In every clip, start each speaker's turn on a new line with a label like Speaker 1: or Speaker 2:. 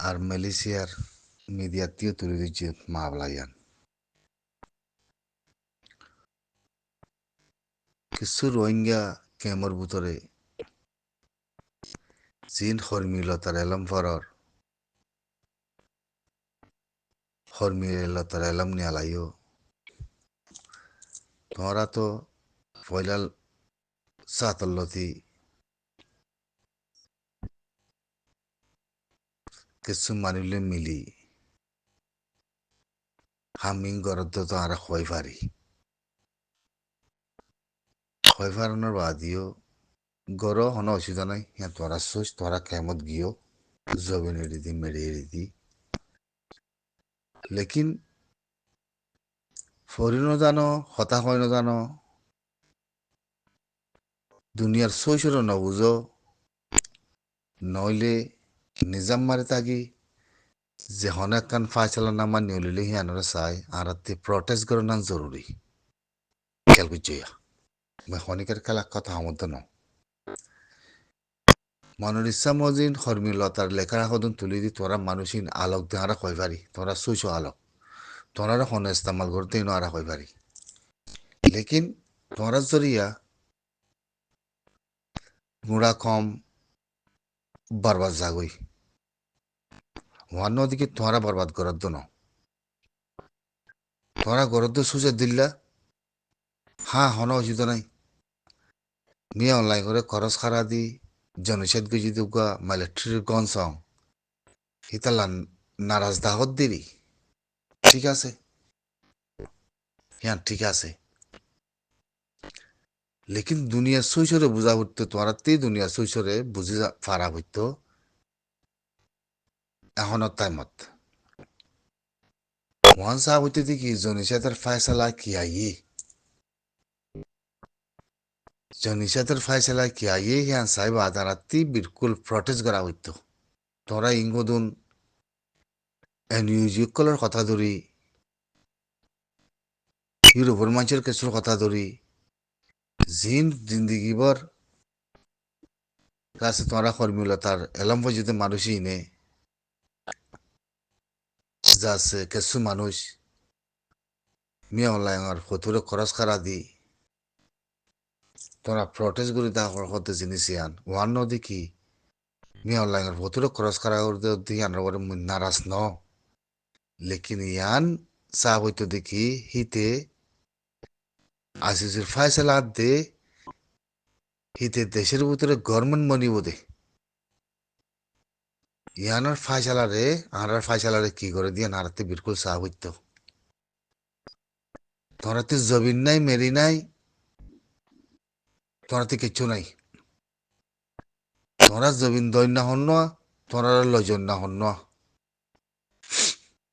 Speaker 1: আর মালয়েশিয়ার মিডিয়াতেও তুলে দিচ্ছে মামলায়ান কিছু রোহিঙ্গা ক্যাম্পের ভিতরে জিন হরমিলতার এলম ফরর হরমিলতার এলম নিয়ালাইও তোরা তো পয়লাল সাতল্লতি কিছু মানুষলে মিলি হামিং গরদ্দ তো আর খয় ফারানোর বাদিও গর হন অসুবিধা নাই হ্যাঁ তোরা সোচ তোরা কেমত গিয়েও জবিন এড়িদি মেরে এড়িদি লেকিন ফরিনো জানো হতাশ হয় জানো দুনিয়ার সৈসর নবুঝো নইলে নিজাম মারে থাকি যে হনেক কান ফাইসলা না মানি হলিলে হিয়ানোরা চাই আর প্রটেস্ট করে না জরুরি খেয়াল করছি হনিকের খেলা কথা আমদ ন মনের ইচ্ছা মজিন হরমিলতার লেখার হদন তুলি দি তোরা মানুষিন আলোক দেহারা কই পারি তোরা সুইস আলোক তোরা হন ইস্তেমাল করতে আরা কই পারি লেকিন তোরা জরিয়া গুড়া কম বরবাদ জাগই ওয়ান দিকে তোরা বরবাদ করার দো তোরা গরদ্দ সুজে দিল্লা হ্যাঁ হন অসুবিধা নাই মিয়া অনলাইন করে খরচ খারা দি জনসেদ গুজি দুগা মাইলেট্রির গনসং হিতালা নারাজ দাহত দিরি ঠিক আছে হ্যাঁ ঠিক আছে লেকিন দুনিয়া সৈসরে বুঝা হইতো তোরাতেই দুনিয়া সৈসরে বুঝি ফারা হইতো এখনো টাইমত ওয়ান সাহ হইতে দেখি জনিসাতের ফায়সালা কি আইয়ে জনিসাতের ফায়সালা কি আইয়ে হ্যাঁ সাহেব আদারাতি বিলকুল প্রটেস্ট করা হইতো তোরা ইঙ্গদুন এনইউজিকলের কথা ধরি ইউরোপের মানুষের কিছুর কথা ধরি জিন জিন্দিগিবর কাছে তোরা কর্মীলতার এলম পর্যন্ত মানুষই নে যাচ্ছে কিছু মানুষ মিয়া অনলাইনের ফতুরে খরচ খারা দি তোরা প্রটেস্ট করি তা হতে জিনিস ইয়ান ওয়ান দেখি মিয়া অনলাইনের ফতুরে খরচ খারা করতে দেখি আনার নারাজ ন লেকিন ইয়ান চা হইতো দেখি হিতে আসিসের ফায়সালা দে হিতে দেশের ভিতরে গভর্নমেন্ট মনিব দে ইয়ানোর ফায়সালারে আর ফায়সালারে কি করে দিয়ে নারাতে বিলকুল চা হইতো তোরাতে জবিন নাই মেরি নাই তোরাতে কিচ্ছু নাই তোরা জবিন দৈন্য হন না তোরা লজন না হন না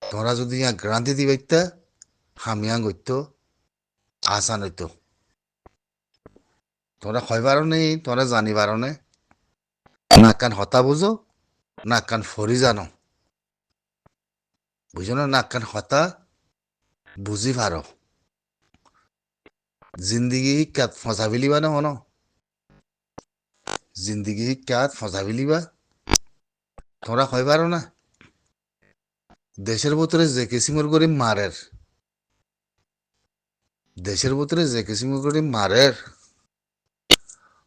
Speaker 1: তোরা যদি ইয়া গ্রান্তি দিবাইতা হামিয়া গইতো আসান হইতো তোরা খয়বারও নেই তোরা জানিবারও নে না কান হতা বুঝো না কান ফরি জানো বুঝো না কান হতা বুঝি পারো জিন্দিগি হিক্কাত ফসাবিলিবা না হন জিন্দিগি হিক্কাত ফসাবিলিবা তোরা খয়বারও না দেশের ভিতরে যে কিসিমর করে মারের দেশের ভিতরে যে কিসিমর করে মারের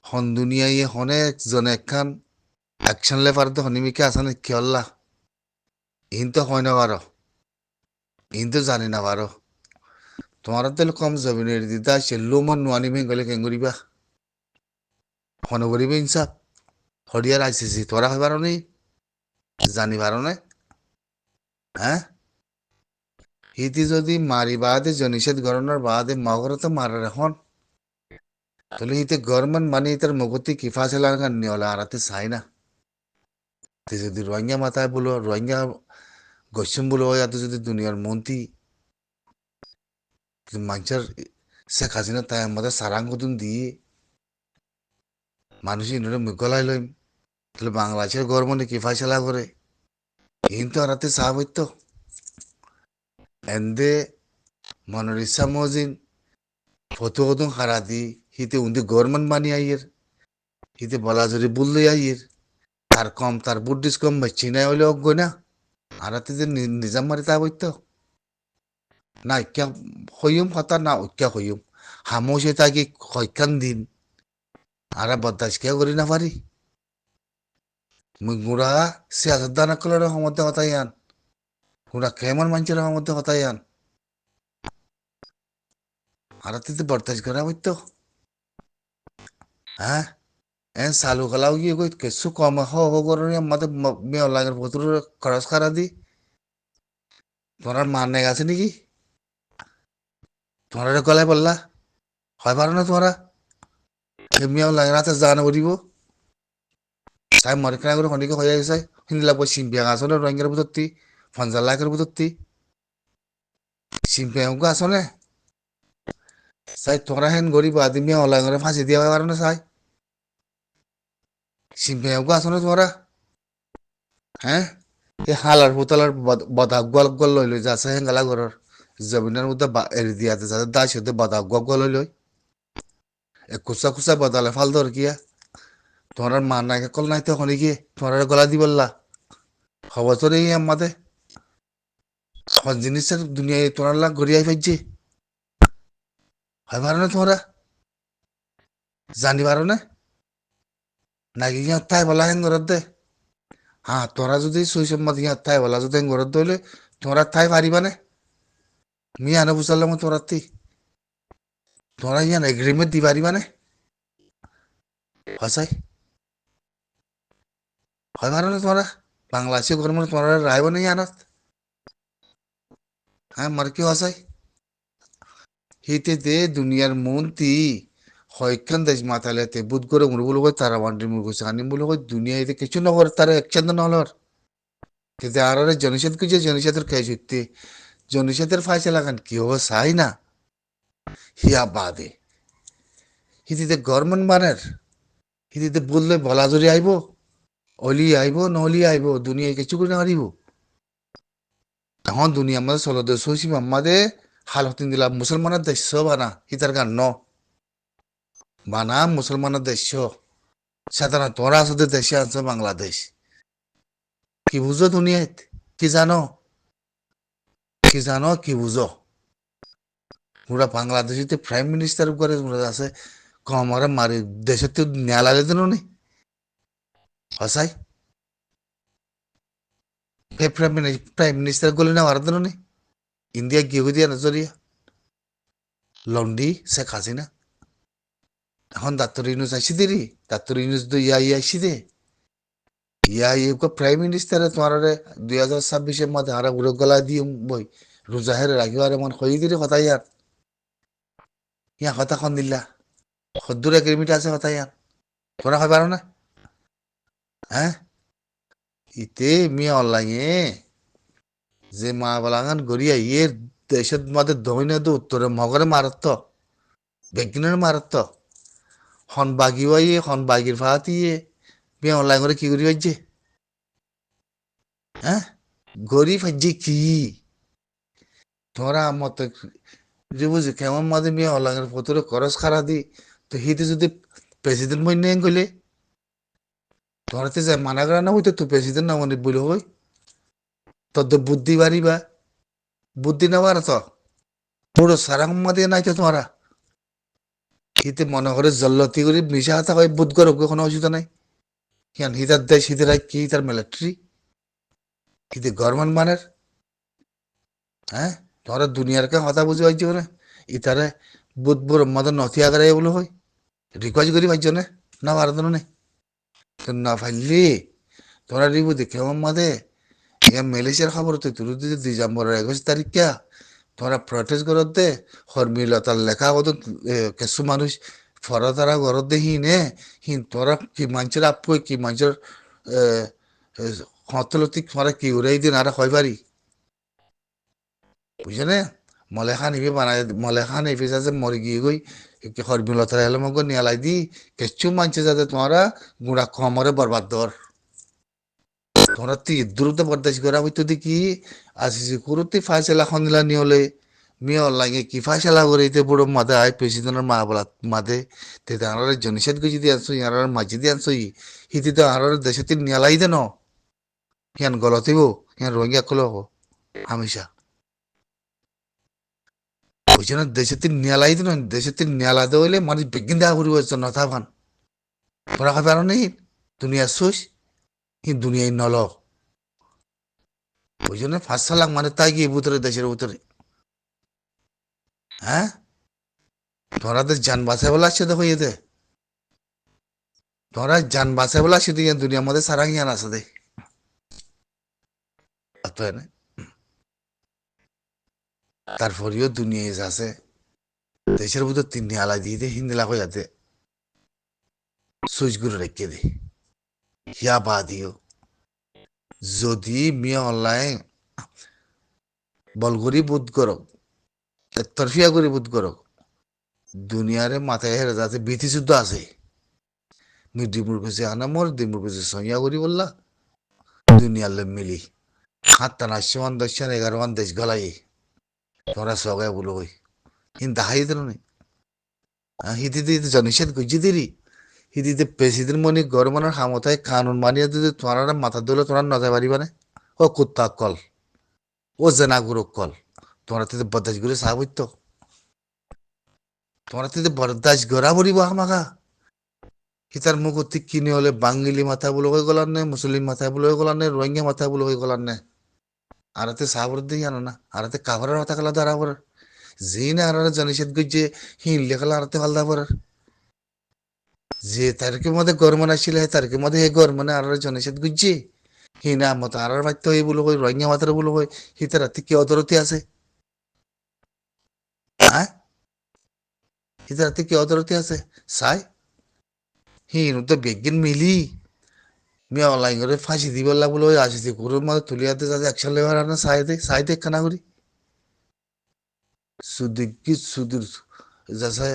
Speaker 1: হন দুনিয়ায় অনেক জন একখান অ্যাকশন লেফার তো হনিমিকে আসানে কি আল্লাহ ইন তো হয় না পারো ইন তো জানি না পারো তোমার তেল কম জমিনের দিদা সে লোমন নোয়ানি মেয়ে গেলে কেন করিবা হন করিবে ইনসাফ হরিয়ার আইসিসি তোরা হয় পারো নি জানি পারো না হ্যাঁ হিতি যদি মারি বাদে জনিষেধ গরণের বাদে মগর তো মারার এখন তাহলে হিতে গভর্নমেন্ট মানে তার মগতি কিফা ছেলার গান নিয়লা আরাতে চাই না তে যদি রোহিঙ্গা মাথায় বলো রোহিঙ্গা গসম বলো ইয়াতে যদি দুনিয়ার মন্ত্রী মানুষের শেখ হাসিনা তাই আমাদের সারাঙ্গতুন দিয়ে মানুষ ইনরে মুগলাই লইম তাহলে বাংলাদেশের গভর্নমেন্টে কি ফাইসলা করে কিন্তু আরাতে সাহাব হইতো এন্দে মনের ইচ্ছা মজিন ফটো কদম হারা দি হিতে উন্দি গভর্নমেন্ট মানি আইয়ের হিতে বলা যদি বললে আইয়ের তার কম তার বুদ্ধিস কম বাচ্চি নাই হইলে অজ্ঞ না আরাতে যে নিজাম মারি তা বইতো না ইক্যা হইম কথা না ঐক্যা হইম হামোশে তাকি কয়খান দিন আরা বদাস কে করি না পারি মুই গুড়া সিয়াসত দানা কলর মধ্যে কথা ইয়ান গুড়া কেমন মানুষের মধ্যে কথা ইয়ান আরাতে যে বরদাস করা বইতো হ্যাঁ en salu kalau gitu ke suka mah ho gornya mate me online fotur keras kara di তোমার মানে আছে নাকি তোমার গলায় বললা হয় পারো না তোমরা এমনি লাগে রাতে জানা করিব তাই মরে কেনা করে হনিকে হয়ে গেছে হিন্দি লাগবো সিম্পিয়াং আসলে রঙের বুঝতি ফঞ্জাল লাখের বুঝতি সিম্পিয়াংকে আসলে চাই তোমরা হেন গরিব আদিমিয়া অনলাইন করে ফাঁসি দিয়া পারো না চাই সিম্পিয়াংকে আসলে তোমরা হ্যাঁ এই হালার পুতলার বদা গোয়াল গোল লই লই যাচ্ছে হেঙ্গালা ঘরের জমিনের মধ্যে এরি দিয়াতে যাতে দায় সাথে বদা গোয়া লই লই কুচা কুচা বদালে ফাল ধর কিয়া তোমার মা নাকে কল নাই তো হনি গিয়ে তোমার গলা দি বললা খবর তো নেই আমাদের সব জিনিসের দুনিয়ায় তোমার লাগ ঘুরিয়াই পাইছে হয় পারো না তোমরা জানি পারো না নাকি ইয়া তাই বলা হেন ঘরত দে হ্যাঁ তোরা যদি শৈশব মত ইয়া তাই বলা যদি ঘরত দইলে তোমরা তাই পারিবা না মি আনে বুঝালাম তোরা তি তোমরা ইয়ান এগ্রিমেন্ট দি পারিবা না হসাই হয় পারো না তোমরা বাংলাদেশে গরম তোমরা রাইব না ইয়ানত হ্যাঁ মার কি হসাই হিতে দে দুনিয়ার মন্ত্রী হয়খান দেশ মাতালেতে বুধ করে মুরগুলো কই তারা বান্ডি মুরগু সানি মুরগুলো কই দুনিয়া এতে কিছু না করে তারা একচন্দ নহলর কিন্তু আর জনসাদ কিছু জনসাদের খাই সত্যি জনসাদের ফাইসা লাগান কি হবো চাই না হিয়া বাদে হিতিতে গভর্নমেন্ট মানের হিতিতে বললে বলা ধরে আইব অলি আইব নহলি আইব দুনিয়ায় কিছু করে হারিব এখন দুনিয়া আমাদের ষোলো দেশ হয়েছি আমাদের হালতিন দিলাম মুসলমানের দেশ বানা হিতার গান ন বানা মুসলমানের দেশ সাধারণ তোরা আসতে দেশে আনছে বাংলাদেশ কি বুঝো দুনিয়াত কি জানো কি জানো কি বুঝো পুরা বাংলাদেশিতে প্রাইম মিনিস্টার করে আছে কমারে মারি দেশের তো নেয়া লাগে দিন নি হসাই প্রাইম মিনিস্টার গলি না মারা দিন নি ইন্ডিয়া গিয়ে দিয়া নজরিয়া লন্ডি শেখ হাসিনা এখন ডাক্তার ইউনুস আইসি দেরি ডাক্তার ইউনুস তো ইয়া আইসি দে ইয়া ইউকে প্রাইম মিনিস্টার তোমার 2026 মধ্যে হারা উড়ে গলা দিয়ে বই রোজাহের রাখিবারে মন হই দিলে কথা ইয়ার ইয়া কথা খন দিলা সদ্দুর এগ্রিমেন্ট আছে কথা ইয়ার তোরা হয় পারো না হ্যাঁ ইতে মিয়া অনলাইনে যে মা বলাগান গড়িয়া ইয়ে দেশের মধ্যে দমিনে তো উত্তরে মগরে মারত বেগিনের মারত হন বাগি ওয়াইয়ে হন বাগির ফাতিয়ে মিয়া অনলাইন করে কি করি পাইছে হ্যাঁ গড়ি পাইছে কি তোরা মতে যে বুঝি কেমন মাঝে মিয়া অনলাইনের ফটোরে খরচ খারা দি তো হিতে যদি প্রেসিডেন্ট মই নেন গলে তোরাতে যায় মানা করা না হইতো তো প্রেসিডেন্ট না মানে বলে হই তোর তো বুদ্ধি বাড়িবা বুদ্ধি না বাড়া তো পুরো সারা দিয়ে নাই তো তোমারা হিতে মনে করে জল্লতি করে মিশা হাতা হয় বুধ করে কোনো অসুবিধা নাই হিয়ান হিতার দেশ হিতে রাখ কি তার মিলিটারি হিতে গভর্নমেন্ট মানের হ্যাঁ তোরা দুনিয়ার কে কথা বুঝে পাইছো না ইতারে বুধ বুড় মদন নথি আগারে বলে হয় রিকোয়েস্ট করি পাইছো না ভারত নেই তো না ফাইলি তোরা রিবু দেখে মাদে ইয়া মালয়েশিয়ার খবর তো তুই যদি ডিসেম্বরের 21 তারিখ কে তোরা প্রটেস্ট করত দে হরমিলতার লেখা কত কিছু মানুষ ফরতারা ঘরত দেখি নে হিন তোরা কি মানুষের আপু কি মানুষের হতলতিক তোরা কি উড়াই দিন আর হয় পারি বুঝছে না মলেখা নিবি বানাই মলেখা নিবি যাতে মরি গিয়ে গই হরমিলতার হেলে মগ নিয়ালাই দি কিছু মানুষে যাতে তোমরা গুড়া কমরে বরবাদ দর তোমরা তুই দ্রুত বরদাস্ত করা হইতো দেখি আসিছি কুরুতি ফাইসলা খনিলা নিয়লে মিয়া লাগে কি ফাইসলা করিতে বড় মাদে আই প্রেসিডেন্টের মা বলা মাদে তে তার জনসেদ গজি দি আনছো ইয়ার মাঝি দি আনছো হিতি তো আর দেশে তিন নিয়ালাই দেন হিয়ান গলতিব হ্যাঁ রোহিঙ্গা কল হামেশা ওই জন্য দেশে তিন নিয়ালাই দিন দেশে তিন নিয়ালাতে হইলে মানুষ বেগিন দেখা করিব নথা ভান তোরা খাবে আরো নেই দুনিয়া শুস হি দুনিয়ায় নল ওই জন্য 5 লাখ মানে তাই কি ভিতরে দেশের ভিতরে হ্যাঁ তোরা তো যান বাঁচায় বলে আসছে দেখো ইয়েতে তোরা যান বাঁচায় বলে আসছে দুনিয়ার মধ্যে সারা জ্ঞান আছে দে তারপরেও দুনিয়া আছে দেশের ভিতর তিন নিয়ালা দিয়ে দে হিন্দি লাখ যাতে সুইচ গুলো রেখে দে ইয়া বা দিও যদি মিয়া অনলাইন বলগরি বোধ করো তরফিয়া করে বোধ করো দুনিয়ারে মাথায় হেরে যাতে বিথি যুদ্ধ আছে মি ডিমুর কাছে আনা মোর ডিমুর কাছে সইয়া করি বললা দুনিয়ালে মিলি 7টা 11 দেশ গলাই তোরা সগায় বলো ওই হিন দাহাই দিল নি হিদিতে জনিষেধ গুজি দিরি হিদিতে প্রেসিডেন্ট মনি গরমানোর হামতায় কানুন মানিয়ে যদি তোমার মাথা দিলে তোমার নজর পারিবা না ও কুত্তা কল ও জেনাগুরু কল তোমরা তো বদাস করে সাবইত তোমরা তো বরদাস গড়া পড়িব আমাকা হিতার মুখ ঠিক কিনে হলে বাঙালি মাথা বলে হয়ে গলার নে মুসলিম মাথা বলে হয়ে গলার নে রোহিঙ্গা মাথা বলে হয়ে গলার নে আরাতে সাবর দিয়ে আনো না আরাতে কাভারের মাথা খেলা দাঁড়া পড়ার যে না আর জনিষেধ গুজে হিন লেখালা আরাতে ফালদা পড়ার যে তারিখের মধ্যে গরমান আসছিল হে তারিখের মধ্যে হে গরমানে আর জনিষেধ গুজে হিনা মতো আর বাধ্য হয়ে বলো কই রোহিঙ্গা মাথার বলো কই হিতে রাতে কি অদরতি আছে হ্যাঁ হিতে রাতে কি অদরতি আছে চাই হিন তো বেগিন মিলি মিয়া অনলাইন করে ফাঁসি দিব বলে ওই আসিছি কুকুরের মধ্যে তুলিয়াতে যাতে একশন লেবার আনা সাইতে কানা করি সুদিকি সুদূর যাচ্ছে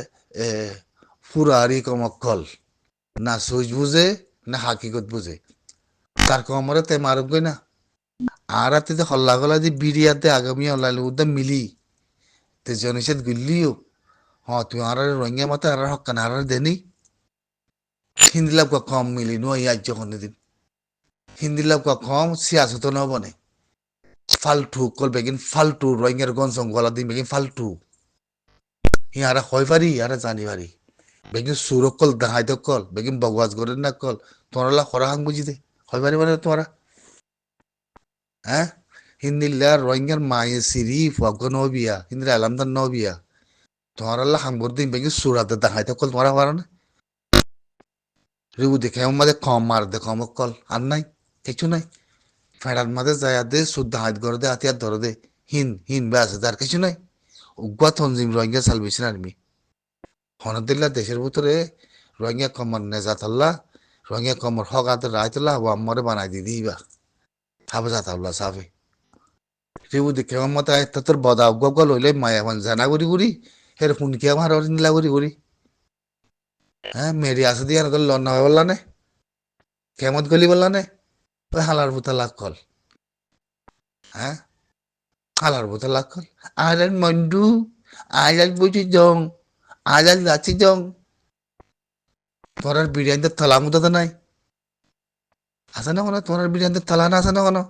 Speaker 1: ফুরারি কমকল না সুইচ বুঝে না হাকিকত বুঝে তার কমরে তে মারুক গই না আর রাতে হল্লা গলা দি বিরিয়াতে আগামী অনলাইন উদ্যা মিলি তে জনিষেধ গুলিও হ্যাঁ তুই আর রোহিঙ্গা মতো আর হকান আর দেনি হিন্দি লাভ কম মিলি নো আজ যখন দিন হিন্দি লাভ কম সিয়াসত নবনে ফালতু কল বেগিন ফালতু রোহিঙ্গার গঞ্জং গলা দিন বেগিন ফালতু হি আর হয় পারি আর জানি পারি বেগিন সুরক কল দাহাইত কল বেগিন বগওয়াজ করে না কল তোমরা খরা হাং বুঝি দে হয় পারি মানে তোমরা হ্যাঁ হিন্দি রোহিঙ্গার মায়ে সিরিফ অজ্ঞ নবিয়া হিন্দি আলামদার নবিয়া তোমরা হাঙ্গর দিন বেগিন সুরাতে দাহাইত কল তোমরা পারো না রিউ দেখে আমাদের কম মার দে কম কল আর নাই কিছু নাই ফেরার মাঝে যায় দে শুদ্ধ হাত করে দে হাতিয়ার ধরে দে হিন হিন ব্যাস আর কিছু নাই উগ্র তঞ্জিম রোহিঙ্গা সালভেশন আর্মি হনদিল্লা দেশের ভিতরে রোহিঙ্গা কমর নেজাতাল্লা রোহিঙ্গা কমর হক আতে রায়তলা ও আম্মরে বানাই দি দিবা হাবে যাতাল্লা সাফে রিউ দেখে মতো তোর বদা উগ্র লইলে মায়া মান জানা করি করি হের ফুনকি আমার নিলা করি করি হ্যাঁ মেরি আসে দিয়ে আর লন্না হয়ে বললা নে কেমত গলি বললা নে ওই হালার ভূতা লাগ কল হ্যাঁ হালার ভূতা লাগ কল আর মন্ডু আজ বুঝি জং আজ যাচ্ছি জং তোর বিরিয়ানিতে থালা মতো তো নাই আছে না কোনো তোর বিরিয়ানিতে থালা না আছে না কোনো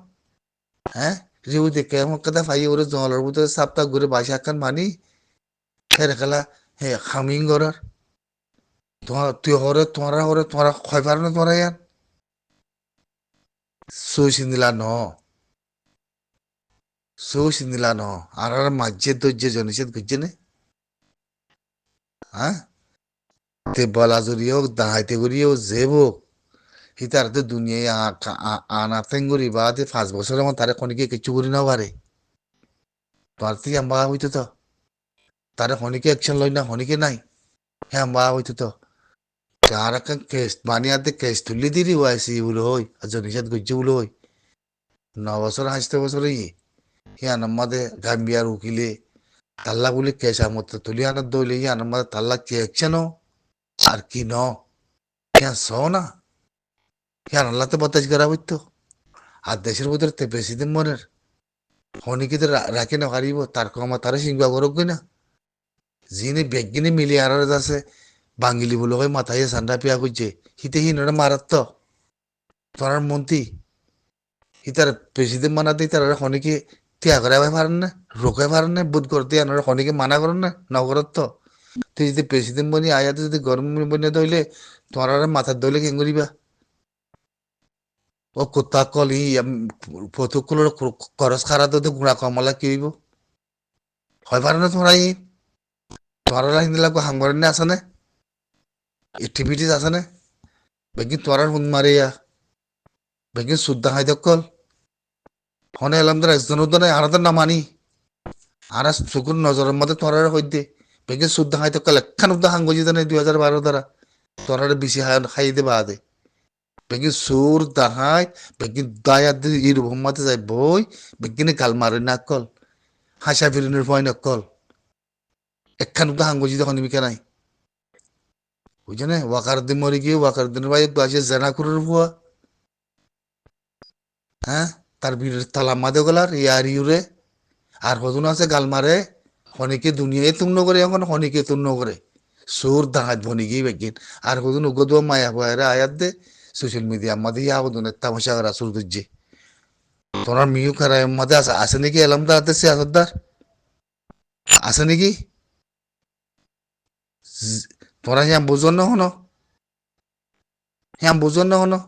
Speaker 1: হ্যাঁ রিউ দেখে আমার কথা ভাই ওরে জলের ভিতরে সাপটা ঘুরে বাসা একখান মানি হেরে খেলা হে হামিং করার তোমার তুই হরে তোমরা খয় পারো না তোমরা ইয়ার সই সিন্দিলা ন সই সিন্দিলা ন আর মাঝে দর্জে জনিষেধ গুজছে নে হ্যাঁ তে বলা জড়িয়েও দাহাইতে করিয়েও যেব হিতার তো দুনিয়ায় আনাতেন করি বা 5 বছরের মতো তারে খনিকে কিছু করি না পারে তোর থেকে আম্বা হইতো তো তারে খনিকে অ্যাকশন লই না খনিকে নাই হ্যাঁ আম্বা হইতো তো আর একটা কেস বানিয়াতে কেস তুলি দিলি ওয়াইসি বলে হই আর জনিষেধ গুজছে বলে হই 9 বছর 8 বছরে হিয়ান আমাদের গাম্বিয়ার উকিলে তাল্লা বলে কেস আমত তুলি আনার দইলে হিয়ান আমাদের তাল্লা কি অ্যাকশনও আর কি ন হিয়ান সো না হিয়ান আল্লাহতে বতাস করা হইতো আর দেশের ভিতরে তে প্রেসিডেন্ট মনের হনিকে তো রাখে না হারিব তার কমা তারা সিংবা করব না যিনি বেগিনি মিলি আর আছে বাঙালি বলে হয় মাথায় সান্ডা পিয়া করছে হিতে হিন মারাত তো তোর মন্ত্রী ইতার প্রেসিডেন্ট বানাতে ইতার খনিকে ত্যাগ করে পারেন না, রোকে পারেন না, বুধ করতে আনার খনিকে মানা করেন না, নগরত তো তুই যদি প্রেসিডেন্ট বনি আয়াতে যদি গভর্নমেন্ট বনিয়ে ধরলে তোমার আর মাথার ধরলে কেন করিবা ও কোথা কল ই প্রতোকলের খরচ খারাপ তো গুড়া কমলা কি হইব হয় পারে না তোমরা ই তোমরা হিন্দি লাগবে হাঙ্গরেন আছে না এক্টিভিটিস আছে না বেগিন তোমরা হুন মারিয়া বেগিন শুদ্ধ হাই দকল ফোনে এলাম তোর একজন উদ্দনে আরাদের না মানি আর চকুর নজরের মধ্যে তোমরা হইতে বেগিন শুদ্ধ হাই দকল একখান উদ্দা হাঙ্গজি দেনে 2012 দ্বারা তোমরা বেশি খাই দে বা দে বেগিন সুর দাহাই বেগিন দায়াত ইর ভূমাতে যায় বই বেগিনে গাল মারে না কল হাসা ফিরিনের ভয় নকল একখান উদ্দা হাঙ্গজি দেখুন নিমিকা নাই বুঝছে না ওয়াকারুদ্দিন মরে গিয়ে ওয়াকারুদ্দিনের ভাই বাসে জেনাকুরের ভুয়া হ্যাঁ তার বীরের তালা মাদে গলার ইয়ার ইউরে আর কজন আছে গাল মারে খনিকে দুনিয়ায় তুন্ন করে এখন খনিকে তুন্ন করে সুর দাহাত বনি গিয়ে বেগিন আর কজন উগদ মায়া ভয়ারে আয়াত দে সোশ্যাল মিডিয়া মাঝে ইয়া কজন তামাশা করা সুর দুজ্জে তোমার মিউ খারায় মাঝে আছে নাকি এলাম দাঁড়াতে সিয়াসতদার আছে নাকি তোরা হ্যাঁ বুঝন না হনো হ্যাঁ বুঝন না হনো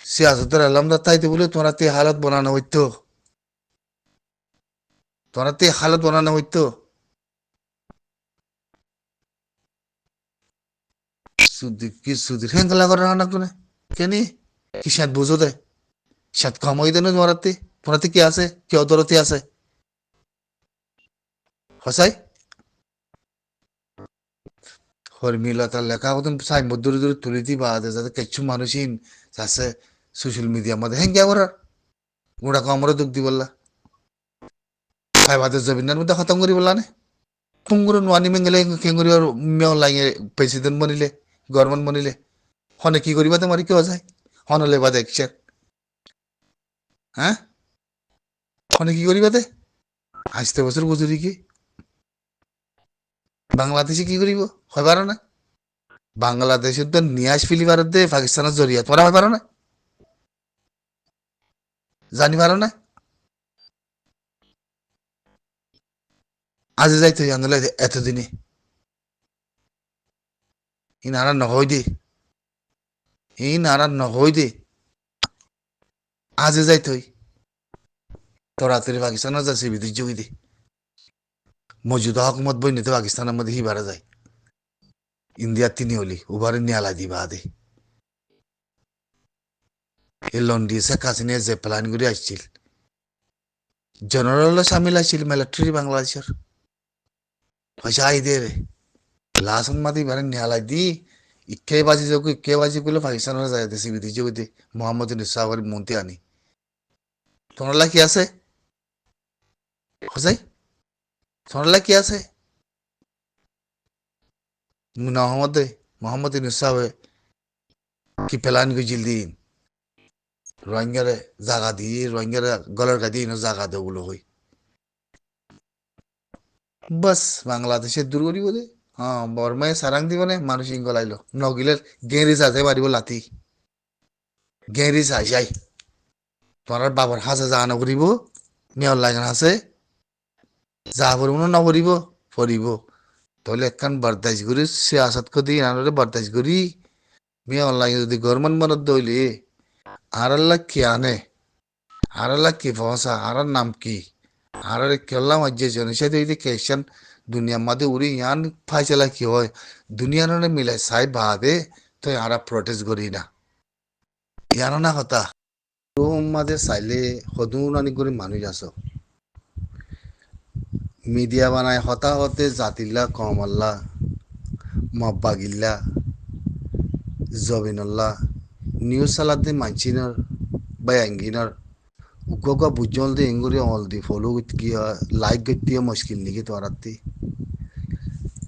Speaker 1: সিয়াসতের এলাম তাইতে বলে তোরা তে হালত বানানো হইতো তোরা তে হালত বানানো হইতো সুদির কি সুদির হেঙ্গলা করে রান্না করে কেন কি সাত বুঝো দে সাত কমাই দেন তোরাতে কি আছে কি অদরতি আছে হসাই হরমিলা তার লেখা হতেন সাইনবোর্ড দূরে দূরে তুলে দি বা যাতে কিছু মানুষই আছে সোশ্যাল মিডিয়ার মধ্যে হ্যাঁ করার গুড়া কমরে দুঃখ দি বললা ফাইবাদের জমিনের মধ্যে খতম করি বললা নে কুঙ্গুর নোয়ানি মেঙ্গেলে কেঙ্গুরি মেয় লাগে প্রেসিডেন্ট বনিলে গভর্নমেন্ট বনিলে হনে কি করিবা তোমার কি যায় হনলে বা দেখছে হ্যাঁ হনে কি করিবা তে আসতে বছর বুঝুরি কি বাংলাদেশে কি করিব হয় পারো না বাংলাদেশের তো নিয়াজ ফিলিবার দে পাকিস্তানের জরিয়া তোরা হয় পারো না জানি পারো না আজ যাইতে জানলে এতদিনে ই নারা নহই দে ই নারা নহই দে আজে যাইতে তোরাতরি পাকিস্তানের যাচ্ছে বিদ্যুৎ যোগী দে মজুদা হকুমত বই নিতে পাকিস্তানের মধ্যে হি বাড়া যায় ইন্ডিয়ার তিনি হলি উবারে নিয়ালা দিবা দে এই লন্ডি শেখ হাসিনা যে প্ল্যান করে আসছিল জেনারেল সামিল আসছিল মিলিটারি বাংলাদেশের পয়সা আই দে রে লাসন মাতি বারে নিয়ালা দি ইকে বাজি করলে পাকিস্তানের যায় দেশি বিদ্যুৎ যোগী দে মোহাম্মদ নিসাওয়ারি মন্ত্রী আনি তোমরা কি আছে হসাই তোমরা কি আছে মোহাম্মদ নিসাওয়ে কি প্ল্যান করে দিন রোহিঙ্গারে জাগা দিয়ে রোহিঙ্গারে গলার গাদি জাগা দেব বলে হই বাস বাংলাদেশের দূর করিব দে হ্যাঁ বর্মায় সারাং দিব নে মানুষ গলাইলো নগিলের গেঁরিস আছে পারিব লাতি গেঁরিস আইসাই তোমার বাবার হাসে যা নকরিব মেয়র লাগান আছে যা পড়ব না নপরিব পড়িব তাহলে একখান বরদাস্ত করি সিয়াসত করি আনরে বরদাস্ত করি মেয়র লাগে যদি গভর্নমেন্ট মনত দইলে আর আল্লাহ কি আনে আর আল্লাহ কি ফসা আর নাম কি আর কেলাম আজ জনসাদ হইতে কেশন দুনিয়ার মাঝে উড়ি ইয়ান ফাইসলা কি হয় দুনিয়ার মিলাই সাই বাদে তো আর প্রটেস্ট করি না ইয়ান না কথা রুম মাঝে চাইলে সদুনানি করে মানুষ আছো মিডিয়া বানায় হতাহতে জাতিল্লা কমল্লা মব্বাগিল্লা জবিনুল্লাহ নিউজ চালাতে মানচিনৰ বায়াঙ্গিনৰ উকা বুজল দে এঙ্গুরি অল দি ফলো কি লাইক গতিয়ে মুশকিল নিকি তো আরাতি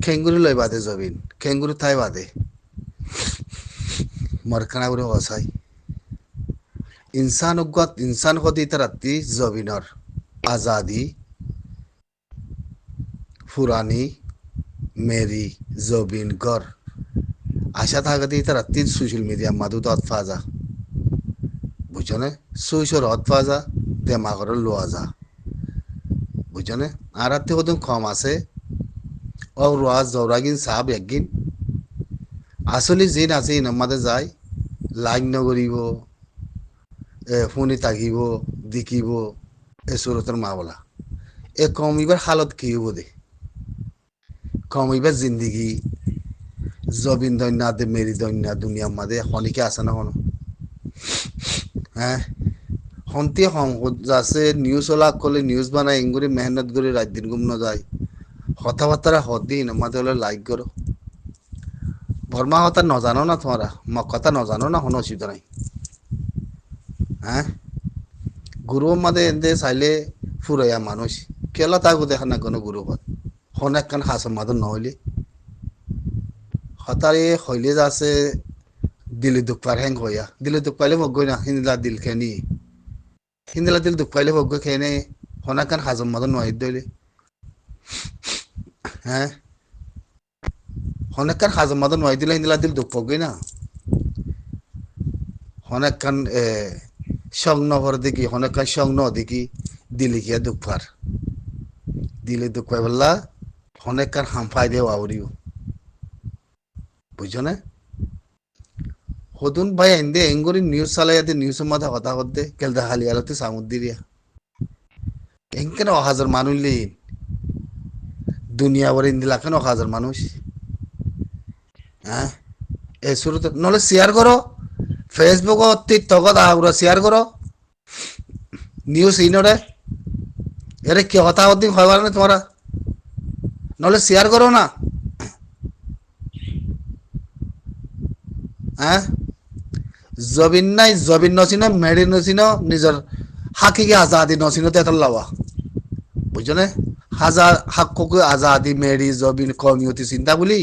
Speaker 1: খেঙ্গুরি লই বাদে জবিন খেঙ্গুরি থাই বাদে মরখানা করে অসাই ইনসান হতে তারাতি জবিনর আজাদি ফুরানি মেরি জবিন গর আশা থাকাতে তারাতি সোশ্যাল মিডিয়া মাদু দত ফাজা বুঝছনে সুইচর হত পাওয়া যা দেমাগর লোয়া যা বুঝছনে আর হাতে কত কম আছে ও রোয়াজ জৌরাগিন সাহাব একগিন আসলে জিন আছে ইন আমাদের যায় লাইন নগরিব ফোনে তাকিব দেখিব এ সুরতের মা বলা এ কমিবার হালত কি হব দে কমিবার জিন্দিগি জবিন দৈন্যা দে মেরি দৈন্যা দুনিয়া মাদে খনিকে আছে না হনো হ্যাঁ হন্তি হং যাচ্ছে নিউজ ওলা করলে নিউজ বানায় ইঙ্গুরি মেহনত করে রাত দিন ঘুম ন যায় কথাবার্তা হদিন আমাদের হলে লাইক করো বর্মা কথা নজানো না তোমরা মক কথা নজানো না কোনো অসুবিধা নাই হ্যাঁ গুরু মাদে এনদে চাইলে ফুরাইয়া মানুষ কেলা তাগো দেখা না কোনো গুরু হত হনেক কান হাসম মাদন নহলে হতারে হইলে যাচ্ছে দিলে দুঃখ পার হ্যাং হইয়া দিলে দুঃখ পাইলে মগ্গই না হিন্দিলা দিল খেনি হিন্দিলা দিল দুঃখ পাইলে মগ্গ খেনে হনেক কান হাজম মাদন নহিত দইলে হ্যাঁ হনেকান হাজম মাদন নয় দিলে হিন্দিলা দিল দুঃখ পগই না হনেকান সংন ভর দেখি হনেকান সংন দেখি দিলে গিয়া দুঃখ পার দিলে দুঃখ পাই বললা হনেকান হামফাই দেও আউরিও বুঝছো না হদুন ভাই এন্দে এঙ্গরি নিউজ চালাইয়াতে নিউজের মাথা কথা করতে কেলদা হালি আলোতে সামুদ্রিয়া এঙ্কেন হাজার মানুষ লিন দুনিয়া ভরে ইন্দিলা কেন হাজার মানুষ হ্যাঁ এ শুরুতে নহলে শেয়ার করো ফেসবুক টিকটকত আগুরা শেয়ার করো নিউজ ইনরে এরে কি কথা দিন হবার না তোমরা নহলে শেয়ার করো না হ্যাঁ জবিন নাই জবিন নচিন মেরি নচিন নিজের হাকিকে আজাদি নচিন তেতল লাওয়া বুঝছো না হাজার হাক্কুকে আজাদি মেরি জবিন কমিউনিটি চিন্তা বলি